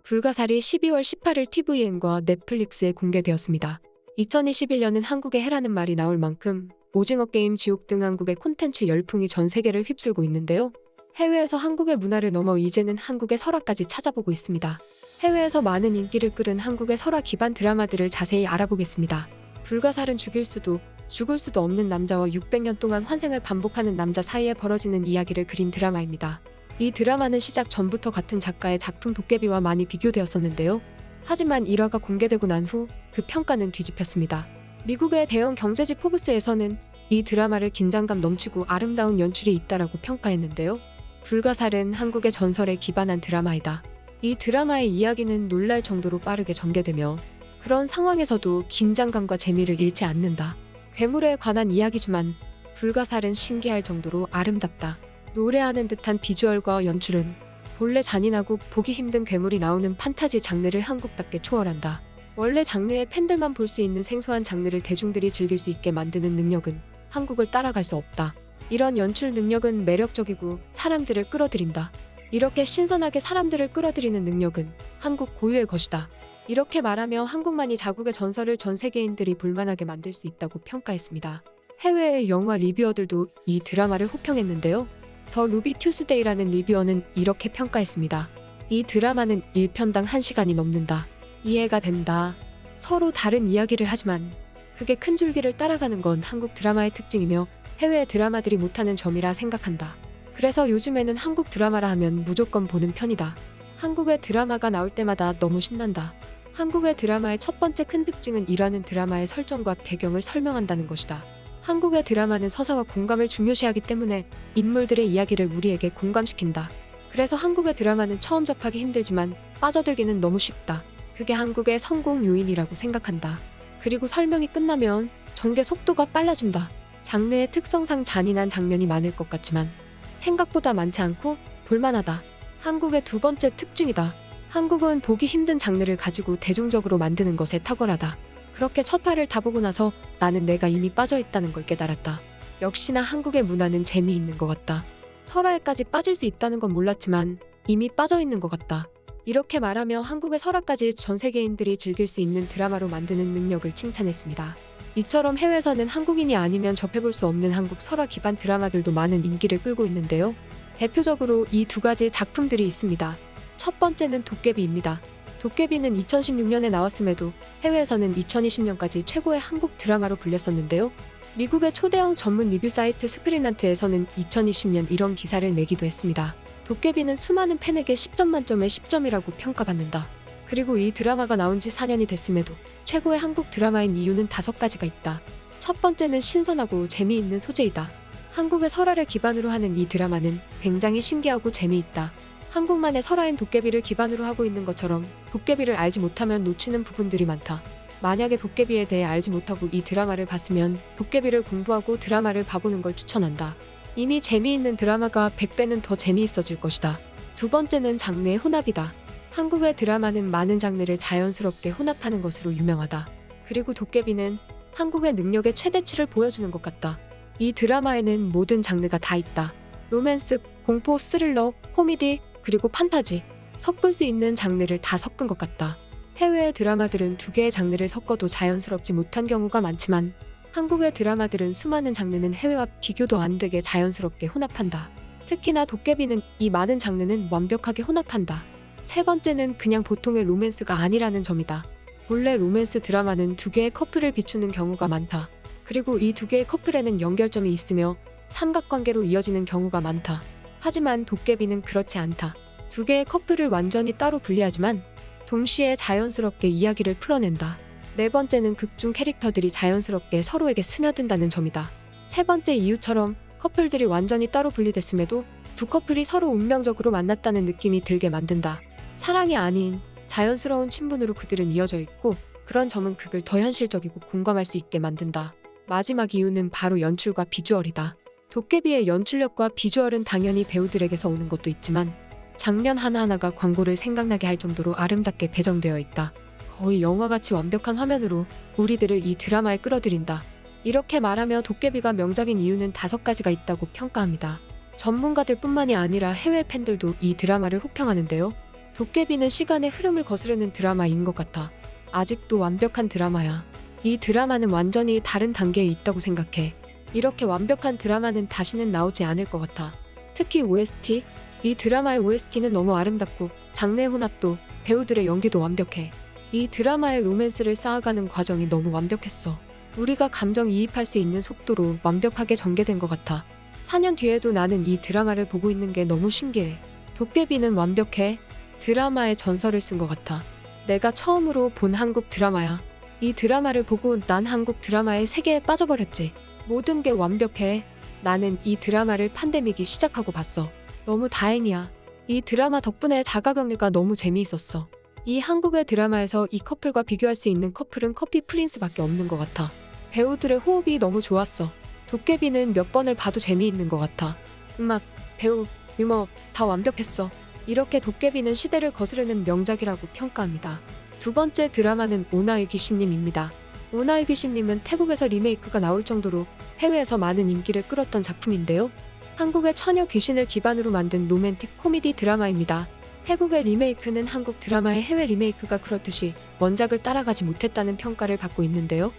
불가사리 12월 18일 tvN과 넷플릭스에 공개되었습니다. 2021년은 한국의 해라는 말이 나올 만큼 오징어 게임, 지옥 등 한국의 콘텐츠 열풍이 전 세계를 휩쓸고 있는데요. 해외에서 한국의 문화를 넘어 이제는 한국의 설화까지 찾아보고 있습니다. 해외에서 많은 인기를 끌은 한국의 설화 기반 드라마들을 자세히 알아보겠습니다. 불가사리는 죽일 수도 죽을 수도 없는 남자와 600년 동안 환생을 반복하는 남자 사이에 벌어지는 이야기를 그린 드라마입니다. 이 드라마는 시작 전부터 같은 작가의 작품 도깨비와 많이 비교되었었는데요. 하지만 1화가 공개되고 난 후 그 평가는 뒤집혔습니다. 미국의 대형 경제지 포브스에서는 이 드라마를 긴장감 넘치고 아름다운 연출이 있다라고 평가했는데요. 불가사리는 한국의 전설에 기반한 드라마이다. 이 드라마의 이야기는 놀랄 정도로 빠르게 전개되며 그런 상황에서도 긴장감과 재미를 잃지 않는다. 괴물에 관한 이야기지만 불가사리는 신기할 정도로 아름답다. 노래하는 듯한 비주얼과 연출은 본래 잔인하고 보기 힘든 괴물이 나오는 판타지 장르를 한국답게 초월한다. 원래 장르의 팬들만 볼 수 있는 생소한 장르를 대중들이 즐길 수 있게 만드는 능력은 한국을 따라갈 수 없다. 이런 연출 능력은 매력적이고 사람들을 끌어들인다. 이렇게 신선하게 사람들을 끌어들이는 능력은 한국 고유의 것이다. 이렇게 말하며 한국만이 자국의 전설을 전 세계인들이 볼만하게 만들 수 있다고 평가했습니다. 해외의 영화 리뷰어들도 이 드라마를 호평했는데요. 더 루비 튜스데이라는 리뷰어는 이렇게 평가했습니다. 이 드라마는 1편당 1시간이 넘는다. 이해가 된다. 서로 다른 이야기를 하지만 그게 큰 줄기를 따라가는 건 한국 드라마의 특징이며 해외 드라마들이 못하는 점이라 생각한다. 그래서 요즘에는 한국 드라마라 하면 무조건 보는 편이다. 한국의 드라마가 나올 때마다 너무 신난다. 한국의 드라마의 첫 번째 큰 특징은 일하는 드라마의 설정과 배경을 설명한다는 것이다. 한국의 드라마는 서사와 공감을 중요시하기 때문에 인물들의 이야기를 우리에게 공감시킨다. 그래서 한국의 드라마는 처음 접하기 힘들지만 빠져들기는 너무 쉽다. 그게 한국의 성공 요인이라고 생각한다. 그리고 설명이 끝나면 전개 속도가 빨라진다. 장르의 특성상 잔인한 장면이 많을 것 같지만 생각보다 많지 않고 볼만하다. 한국의 두 번째 특징이다. 한국은 보기 힘든 장르를 가지고 대중적으로 만드는 것에 탁월하다. 그렇게 첫 화를 다 보고 나서 나는 내가 이미 빠져있다는 걸 깨달았다. 역시나 한국의 문화는 재미있는 것 같다. 설화에까지 빠질 수 있다는 건 몰랐지만 이미 빠져있는 것 같다. 이렇게 말하며 한국의 설화까지 전 세계인들이 즐길 수 있는 드라마로 만드는 능력을 칭찬했습니다. 이처럼 해외에서는 한국인이 아니면 접해볼 수 없는 한국 설화 기반 드라마들도 많은 인기를 끌고 있는데요. 대표적으로 이 두 가지 작품들이 있습니다. 첫 번째는 도깨비입니다. 도깨비는 2016년에 나왔음에도 해외에서는 2020년까지 최고의 한국 드라마로 불렸었는데요. 미국의 초대형 전문 리뷰 사이트 스크린한트에서는 2020년 이런 기사를 내기도 했습니다. 도깨비는 수많은 팬에게 10점 만점에 10점이라고 평가받는다. 그리고 이 드라마가 나온 지 4년이 됐음에도 최고의 한국 드라마인 이유는 5가지가 있다. 첫 번째는 신선하고 재미있는 소재이다. 한국의 설화를 기반으로 하는 이 드라마는 굉장히 신기하고 재미있다. 한국만의 설화인 도깨비를 기반으로 하고 있는 것처럼 도깨비를 알지 못하면 놓치는 부분들이 많다. 만약에 도깨비에 대해 알지 못하고 이 드라마를 봤으면 도깨비를 공부하고 드라마를 봐보는 걸 추천한다. 이미 재미있는 드라마가 100배는 더 재미있어질 것이다. 두 번째는 장르의 혼합이다. 한국의 드라마는 많은 장르를 자연스럽게 혼합하는 것으로 유명하다. 그리고 도깨비는 한국의 능력의 최대치를 보여주는 것 같다. 이 드라마에는 모든 장르가 다 있다. 로맨스, 공포, 스릴러, 코미디, 그리고 판타지. 섞을 수 있는 장르를 다 섞은 것 같다. 해외의 드라마들은 두 개의 장르를 섞어도 자연스럽지 못한 경우가 많지만 한국의 드라마들은 수많은 장르는 해외와 비교도 안 되게 자연스럽게 혼합한다. 특히나 도깨비는 이 많은 장르는 완벽하게 혼합한다. 세 번째는 그냥 보통의 로맨스가 아니라는 점이다. 본래 로맨스 드라마는 두 개의 커플을 비추는 경우가 많다. 그리고 이 두 개의 커플에는 연결점이 있으며 삼각관계로 이어지는 경우가 많다. 하지만 도깨비는 그렇지 않다. 두 개의 커플을 완전히 따로 분리하지만 동시에 자연스럽게 이야기를 풀어낸다. 네 번째는 극중 캐릭터들이 자연스럽게 서로에게 스며든다는 점이다. 세 번째 이유처럼 커플들이 완전히 따로 분리됐음에도 두 커플이 서로 운명적으로 만났다는 느낌이 들게 만든다. 사랑이 아닌 자연스러운 친분으로 그들은 이어져 있고 그런 점은 극을 더 현실적이고 공감할 수 있게 만든다. 마지막 이유는 바로 연출과 비주얼이다. 도깨비의 연출력과 비주얼은 당연히 배우들에게서 오는 것도 있지만 장면 하나하나가 광고를 생각나게 할 정도로 아름답게 배정되어 있다. 거의 영화같이 완벽한 화면으로 우리들을 이 드라마에 끌어들인다. 이렇게 말하며 도깨비가 명작인 이유는 5가지가 있다고 평가합니다. 전문가들 뿐만이 아니라 해외 팬들도 이 드라마를 호평하는데요. 도깨비는 시간의 흐름을 거스르는 드라마인 것 같아. 아직도 완벽한 드라마야. 이 드라마는 완전히 다른 단계에 있다고 생각해. 이렇게 완벽한 드라마는 다시는 나오지 않을 것 같아. 특히 OST? 이 드라마의 OST는 너무 아름답고 장르 혼합도 배우들의 연기도 완벽해. 이 드라마의 로맨스를 쌓아가는 과정이 너무 완벽했어. 우리가 감정이입할 수 있는 속도로 완벽하게 전개된 것 같아. 4년 뒤에도 나는 이 드라마를 보고 있는 게 너무 신기해. 도깨비는 완벽해. 드라마의 전설을 쓴 것 같아. 내가 처음으로 본 한국 드라마야. 이 드라마를 보고 난 한국 드라마의 세계에 빠져버렸지. 모든 게 완벽해. 나는 이 드라마를 팬데믹이 시작하고 봤어. 너무 다행이야. 이 드라마 덕분에 자가격리가 너무 재미있었어. 이 한국의 드라마에서 이 커플과 비교할 수 있는 커플은 커피 프린스밖에 없는 것 같아. 배우들의 호흡이 너무 좋았어. 도깨비는 몇 번을 봐도 재미있는 것 같아. 음악, 배우, 유머 다 완벽했어. 이렇게 도깨비는 시대를 거스르는 명작이라고 평가합니다. 두 번째 드라마는 오나의 귀신님입니다. 오나의 귀신님은 태국에서 리메이크가 나올 정도로 해외에서 많은 인기를 끌었던 작품인데요. 한국의 처녀 귀신을 기반으로 만든 로맨틱 코미디 드라마입니다. 태국의 리메이크는 한국 드라마의 해외 리메이크가 그렇듯이 원작을 따라가지 못했다는 평가를 받고 있는데요.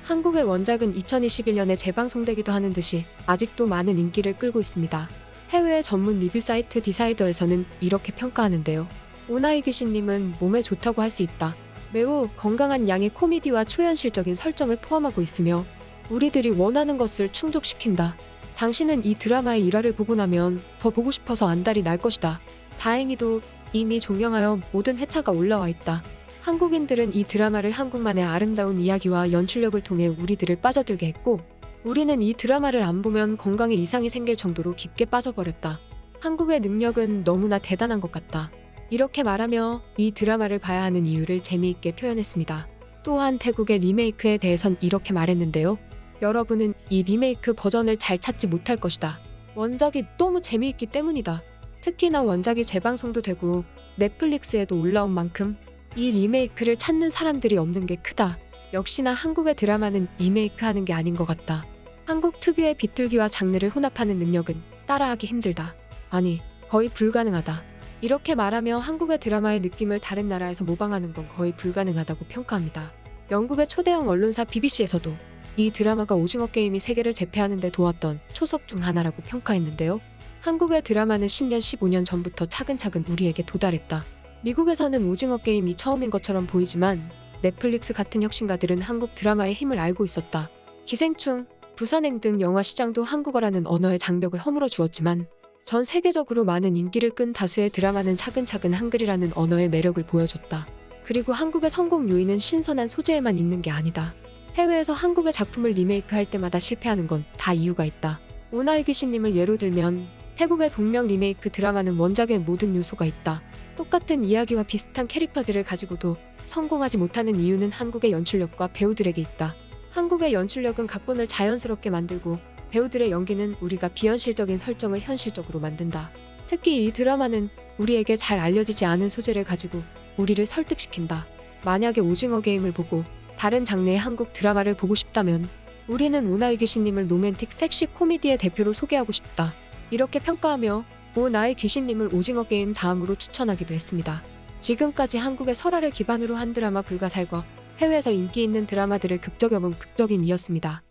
한국의 원작은 2021년에 재방송되기도 하는 듯이 아직도 많은 인기를 끌고 있습니다. 해외 전문 리뷰 사이트 디사이더에서는 이렇게 평가하는데요. 오나이 귀신님은 몸에 좋다고 할 수 있다. 매우 건강한 양의 코미디와 초현실적인 설정을 포함하고 있으며 우리들이 원하는 것을 충족시킨다. 당신은 이 드라마의 일화를 보고 나면 더 보고 싶어서 안달이 날 것이다. 다행히도 이미 종영하여 모든 회차가 올라와 있다. 한국인들은 이 드라마를 한국만의 아름다운 이야기와 연출력을 통해 우리들을 빠져들게 했고 우리는 이 드라마를 안 보면 건강에 이상이 생길 정도로 깊게 빠져버렸다. 한국의 능력은 너무나 대단한 것 같다. 이렇게 말하며 이 드라마를 봐야 하는 이유를 재미있게 표현했습니다. 또한 태국의 리메이크에 대해선 이렇게 말했는데요. 여러분은 이 리메이크 버전을 잘 찾지 못할 것이다. 원작이 너무 재미있기 때문이다. 특히나 원작이 재방송도 되고 넷플릭스에도 올라온 만큼 이 리메이크를 찾는 사람들이 없는 게 크다. 역시나 한국의 드라마는 리메이크하는 게 아닌 것 같다. 한국 특유의 비틀기와 장르를 혼합하는 능력은 따라하기 힘들다. 아니, 거의 불가능하다. 이렇게 말하며 한국의 드라마의 느낌을 다른 나라에서 모방하는 건 거의 불가능하다고 평가합니다. 영국의 초대형 언론사 BBC에서도 이 드라마가 오징어 게임이 세계를 제패하는 데 도왔던 초석 중 하나라고 평가했는데요. 한국의 드라마는 10년, 15년 전부터 차근차근 우리에게 도달했다. 미국에서는 오징어 게임이 처음인 것처럼 보이지만 넷플릭스 같은 혁신가들은 한국 드라마의 힘을 알고 있었다. 기생충, 부산행 등 영화 시장도 한국어라는 언어의 장벽을 허물어 주었지만 전 세계적으로 많은 인기를 끈 다수의 드라마는 차근차근 한글이라는 언어의 매력을 보여줬다. 그리고 한국의 성공 요인은 신선한 소재에만 있는 게 아니다. 해외에서 한국의 작품을 리메이크할 때마다 실패하는 건 다 이유가 있다. 오나이 귀신님을 예로 들면 태국의 동명 리메이크 드라마는 원작의 모든 요소가 있다. 똑같은 이야기와 비슷한 캐릭터들을 가지고도 성공하지 못하는 이유는 한국의 연출력과 배우들에게 있다. 한국의 연출력은 각본을 자연스럽게 만들고 배우들의 연기는 우리가 비현실적인 설정을 현실적으로 만든다. 특히 이 드라마는 우리에게 잘 알려지지 않은 소재를 가지고 우리를 설득시킨다. 만약에 오징어 게임을 보고 다른 장르의 한국 드라마를 보고 싶다면 우리는 오나이 귀신님을 로맨틱 섹시 코미디의 대표로 소개하고 싶다. 이렇게 평가하며 오나이 귀신님을 오징어 게임 다음으로 추천하기도 했습니다. 지금까지 한국의 설화를 기반으로 한 드라마 불가살과 해외에서 인기 있는 드라마들을 극적여본 극적임이었습니다.